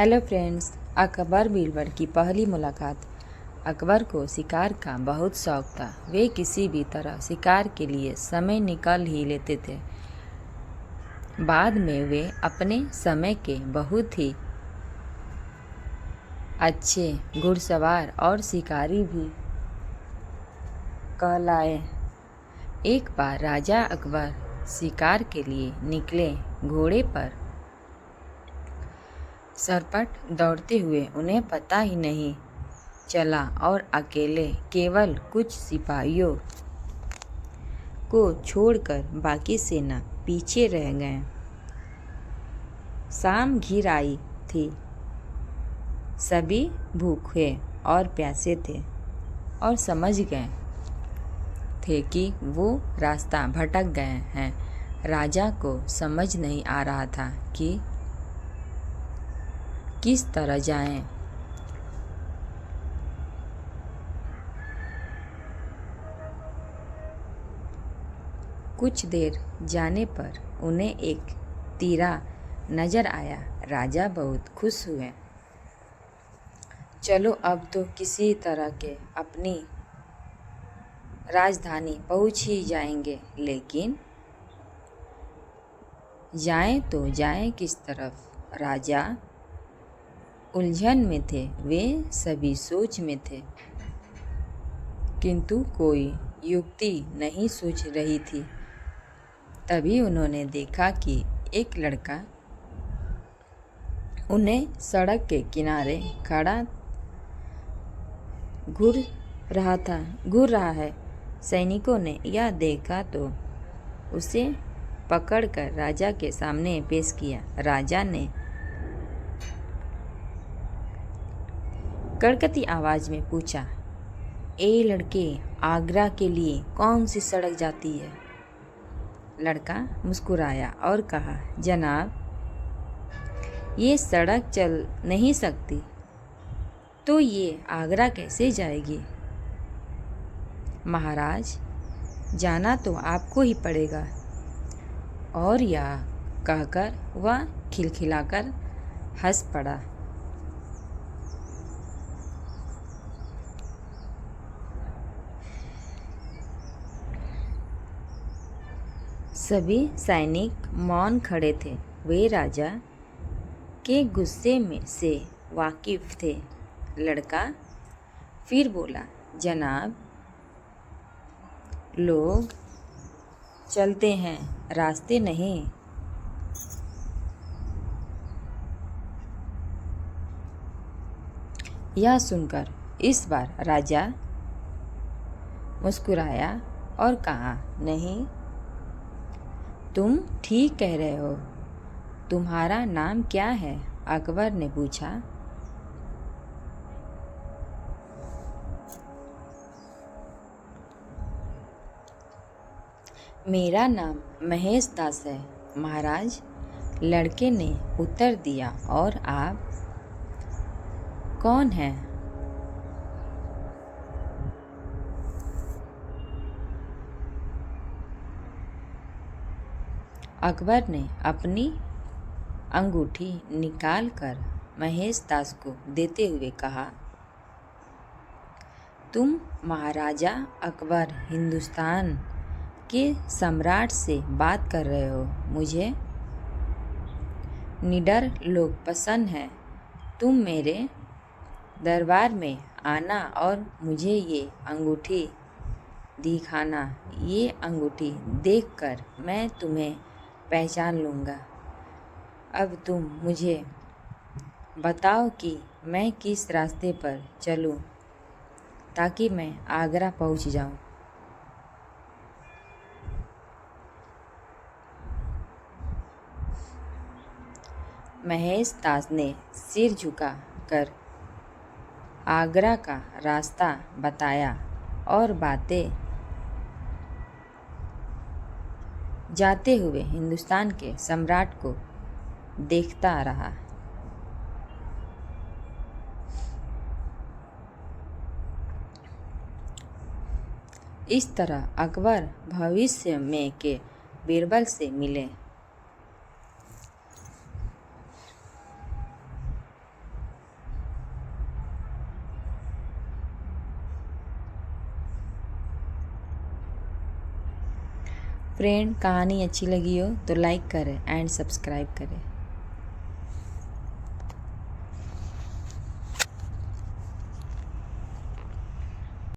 Hello friends, Akbar Birbal की पहली मुलाकात। अकबर को शिकार का बहुत शौक था। वे किसी भी तरह शिकार के लिए समय निकाल ही लेते थे। बाद में वे अपने समय के बहुत ही अच्छे घुड़सवार और शिकारी भी कहलाए। एक बार राजा अकबर शिकार के लिए निकले। घोड़े पर सरपट दौड़ते हुए उन्हें पता ही नहीं चला और अकेले केवल कुछ सिपाहियों को छोड़कर बाकी सेना पीछे रह गए। शाम घिर आई थी। सभी भूखे और प्यासे थे और समझ गए थे कि वो रास्ता भटक गए हैं। राजा को समझ नहीं आ रहा था कि किस तरह जाएं। कुछ देर जाने पर उन्हें एक तीरा नजर आया। राजा बहुत खुश हुए। चलो अब तो किसी तरह के अपनी राजधानी पहुंच ही जाएंगे, लेकिन जाएं तो जाएं किस तरफ? राजा उलझन में थे। वे सभी सोच में थे, किंतु कोई युक्ति नहीं सूझ रही थी। तभी उन्होंने देखा कि एक लड़का उन्हें सड़क के किनारे खड़ा घूर रहा है। सैनिकों ने यह देखा तो उसे पकड़कर राजा के सामने पेश किया। राजा ने कड़कती आवाज में पूछा, ए लड़के, आगरा के लिए कौन सी सड़क जाती है? लड़का मुस्कुराया और कहा, जनाब, ये सड़क चल नहीं सकती, तो ये आगरा कैसे जाएगी? महाराज, जाना तो आपको ही पड़ेगा। और यह कहकर वह खिलखिलाकर हंस पड़ा। सभी सैनिक मौन खड़े थे। वे राजा के गुस्से में से वाकिफ थे। लड़का फिर बोला, जनाब, लोग चलते हैं, रास्ते नहीं। यह सुनकर इस बार राजा मुस्कुराया और कहा, नहीं, तुम ठीक कह रहे हो। तुम्हारा नाम क्या है? अकबर ने पूछा। मेरा नाम महेश दास है, महाराज, लड़के ने उत्तर दिया। और आप कौन हैं? अकबर ने अपनी अंगूठी निकालकर महेश दास को देते हुए कहा, तुम महाराजा अकबर हिंदुस्तान के सम्राट से बात कर रहे हो। मुझे निडर लोग पसंद हैं। तुम मेरे दरबार में आना और मुझे ये अंगूठी दिखाना। ये अंगूठी देखकर मैं तुम्हें पहचान लूँगा। अब तुम मुझे बताओ कि मैं किस रास्ते पर चलूँ ताकि मैं आगरा पहुँच जाऊँ। महेश दास ने सिर झुका कर आगरा का रास्ता बताया और बातें जाते हुए हिंदुस्तान के सम्राट को देखता रहा। इस तरह अकबर भविष्य में के बीरबल से मिले। फ्रेंड कहानी अच्छी लगी हो तो लाइक करें एंड सब्सक्राइब करें।